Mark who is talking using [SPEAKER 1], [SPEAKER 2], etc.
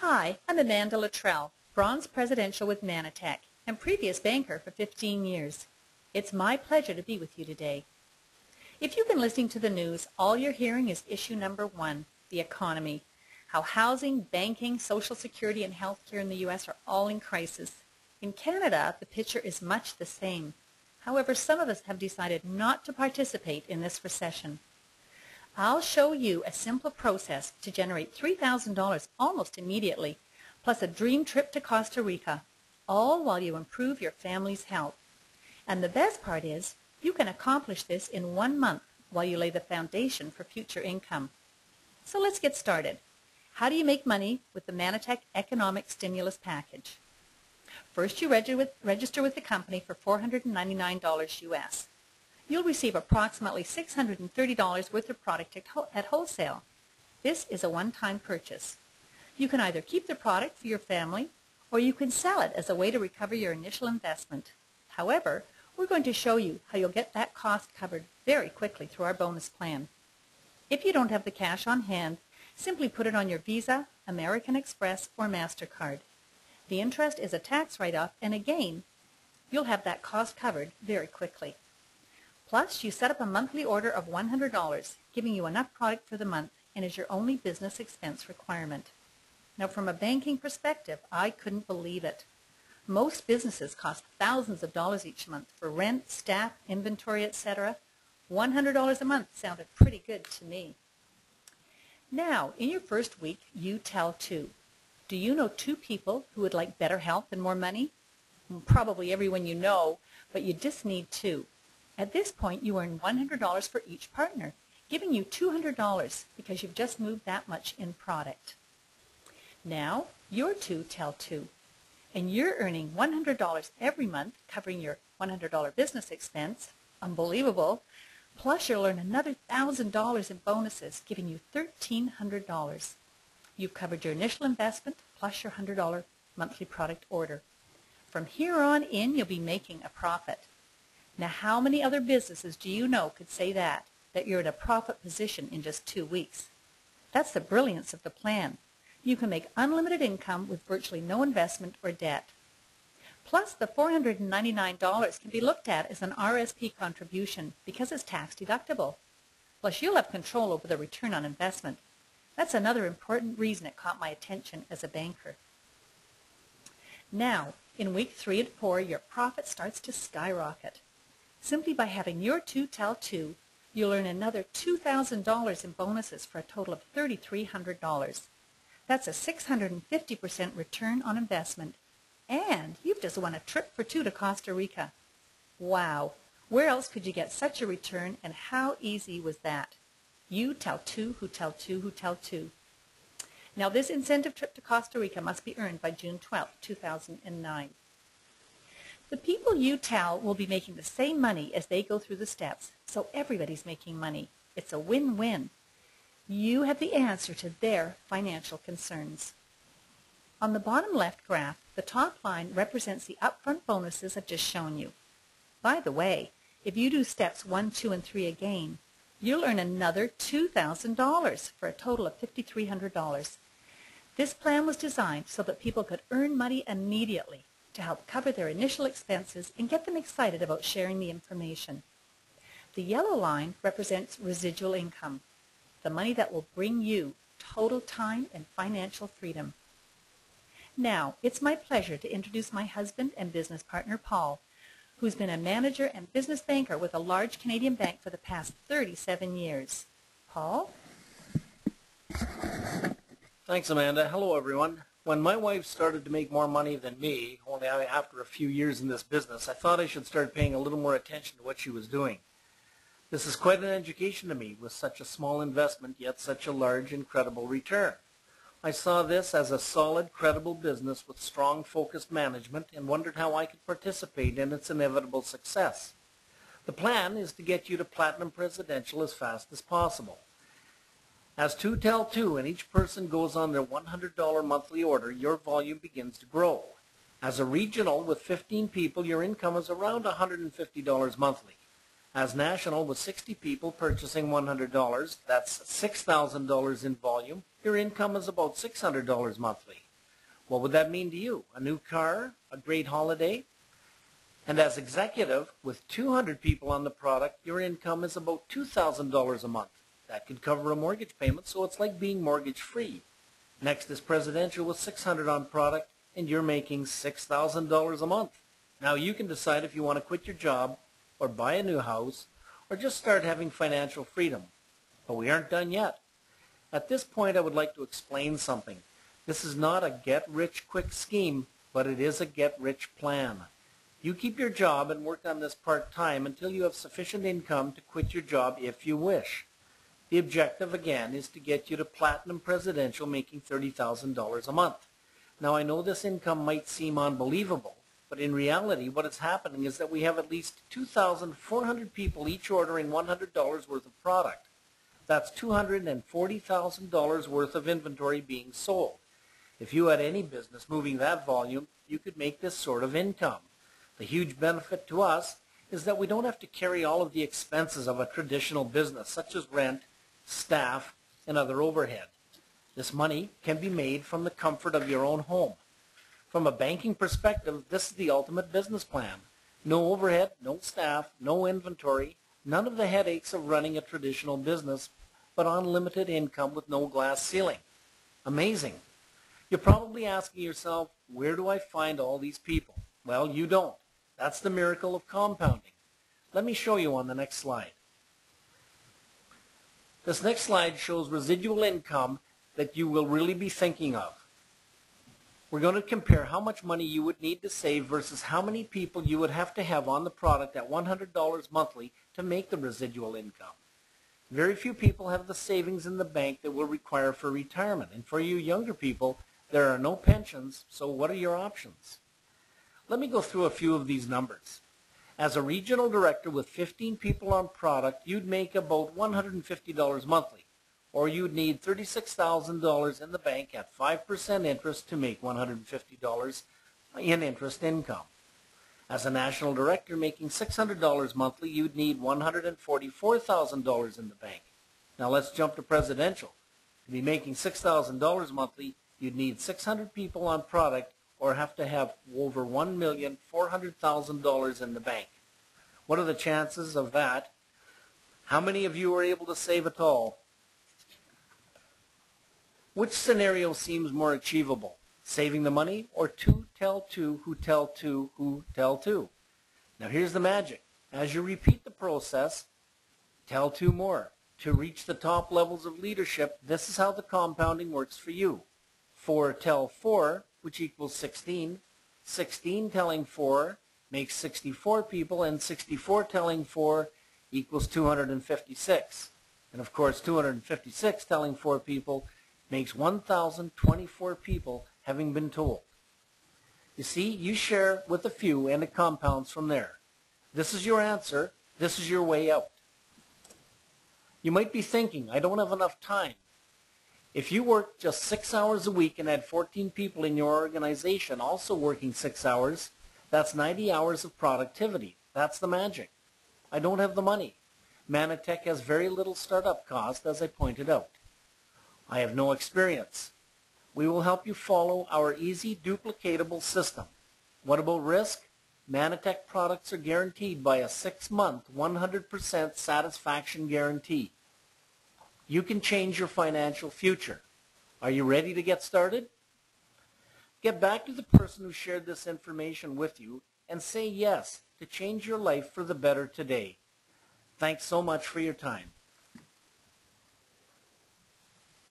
[SPEAKER 1] Hi, I'm Amanda Luttrell, Bronze Presidential with Manitech and previous banker for 15 years. It's my pleasure to be with you today. If you've been listening to the news, all you're hearing is issue number one, the economy. How housing, banking, Social Security, and healthcare in the U.S. are all in crisis. In Canada, the picture is much the same. However, some of us have decided not to participate in this recession. I'll show you a simple process to generate $3,000 almost immediately, plus a dream trip to Costa Rica, all while you improve your family's health. And the best part is, you can accomplish this in 1 month while you lay the foundation for future income. So let's get started. How do you make money with the Manitech Economic Stimulus Package? First, you register with the company for $499 US. You'll receive approximately $630 worth of product at wholesale. This is a one-time purchase. You can either keep the product for your family, or you can sell it as a way to recover your initial investment. However, we're going to show you how you'll get that cost covered very quickly through our bonus plan. If you don't have the cash on hand, simply put it on your Visa, American Express, or MasterCard. The interest is a tax write-off, and again, you'll have that cost covered very quickly. Plus, you set up a monthly order of $100, giving you enough product for the month and is your only business expense requirement. Now, from a banking perspective, I couldn't believe it. Most businesses cost thousands of dollars each month for rent, staff, inventory, etc. $100 a month sounded pretty good to me. Now, in your first week, you tell two. Do you know two people who would like better health and more money? Probably everyone you know, but you just need two. At this point, you earn $100 for each partner, giving you $200 because you've just moved that much in product. Now, your two tell two, and you're earning $100 every month, covering your $100 business expense. Unbelievable. Plus, you'll earn another $1,000 in bonuses, giving you $1,300. You've covered your initial investment, plus your $100 monthly product order. From here on in, you'll be making a profit. Now, how many other businesses do you know could say that you're in a profit position in just 2 weeks? That's the brilliance of the plan. You can make unlimited income with virtually no investment or debt. Plus, the $499 can be looked at as an RSP contribution because it's tax deductible. Plus, you'll have control over the return on investment. That's another important reason it caught my attention as a banker. Now, in week 3 and 4, your profit starts to skyrocket. Simply by having your two tell two, you'll earn another $2,000 in bonuses for a total of $3,300. That's a 650% return on investment. And you've just won a trip for two to Costa Rica. Wow! Where else could you get such a return, and how easy was that? You tell two who tell two who tell two. Now, this incentive trip to Costa Rica must be earned by June 12, 2009. The people you tell will be making the same money as they go through the steps, so everybody's making money. It's a win-win. You have the answer to their financial concerns. On the bottom left graph, the top line represents the upfront bonuses I've just shown you. By the way, if you do steps 1, 2, and 3 again, you'll earn another $2,000 for a total of $5,300. This plan was designed so that people could earn money immediately to help cover their initial expenses and get them excited about sharing the information. The yellow line represents residual income, the money that will bring you total time and financial freedom. Now, it's my pleasure to introduce my husband and business partner, Paul, who's been a manager and business banker with a large Canadian bank for the past 37 years. Paul?
[SPEAKER 2] Thanks, Amanda. Hello, everyone. When my wife started to make more money than me, only after a few years in this business, I thought I should start paying a little more attention to what she was doing. This is quite an education to me, with such a small investment, yet such a large and credible return. I saw this as a solid, credible business with strong, focused management and wondered how I could participate in its inevitable success. The plan is to get you to Platinum Presidential as fast as possible. As two tell two and each person goes on their $100 monthly order, your volume begins to grow. As a regional with 15 people, your income is around $150 monthly. As national with 60 people purchasing $100, that's $6,000 in volume. Your income is about $600 monthly. What would that mean to you? A new car? A great holiday? And as executive, with 200 people on the product, your income is about $2,000 a month. That could cover a mortgage payment, so it's like being mortgage-free. Next is presidential with 600 on product, and you're making $6,000 a month. Now you can decide if you want to quit your job, or buy a new house, or just start having financial freedom. But we aren't done yet. At this point, I would like to explain something. This is not a get-rich-quick scheme, but it is a get-rich plan. You keep your job and work on this part-time until you have sufficient income to quit your job if you wish. The objective, again, is to get you to Platinum Presidential making $30,000 a month. Now, I know this income might seem unbelievable, but in reality, what is happening is that we have at least 2,400 people each ordering $100 worth of product. That's $240,000 worth of inventory being sold. If you had any business moving that volume, you could make this sort of income. The huge benefit to us is that we don't have to carry all of the expenses of a traditional business, such as rent, staff, and other overhead. This money can be made from the comfort of your own home. From a banking perspective, this is the ultimate business plan. No overhead, no staff, no inventory, none of the headaches of running a traditional business, but unlimited income with no glass ceiling. Amazing. You're probably asking yourself, where do I find all these people? Well, you don't. That's the miracle of compounding. Let me show you on the next slide. This next slide shows residual income that you will really be thinking of. We're going to compare how much money you would need to save versus how many people you would have to have on the product at $100 monthly to make the residual income. Very few people have the savings in the bank that will require for retirement. And for you younger people, there are no pensions, so what are your options? Let me go through a few of these numbers. As a regional director with 15 people on product, you'd make about $150 monthly, or you'd need $36,000 in the bank at 5% interest to make $150 in interest income. As a national director making $600 monthly, you'd need $144,000 in the bank. Now let's jump to presidential. To be making $6,000 monthly, you'd need 600 people on product, or have to have over $1,400,000 in the bank. What are the chances of that? How many of you are able to save at all? Which scenario seems more achievable? Saving the money, or two tell two who tell two who tell two? Now here's the magic. As you repeat the process, tell two more. To reach the top levels of leadership, this is how the compounding works for you. 4 tell 4, which equals 16. 16 telling 4 makes 64 people, and 64 telling 4 equals 256. And of course, 256 telling 4 people makes 1,024 people having been told. You see, you share with a few and it compounds from there. This is your answer. This is your way out. You might be thinking, I don't have enough time. If you worked just 6 hours a week and had 14 people in your organization also working 6 hours, that's 90 hours of productivity. That's the magic. I don't have the money. Manatech has very little startup cost, as I pointed out. I have no experience. We will help you follow our easy, duplicatable system. What about risk? Manatech products are guaranteed by a 6-month, 100% satisfaction guarantee. You can change your financial future. Are you ready to get started? Get back to the person who shared this information with you and say yes to change your life for the better today. Thanks so much for your time.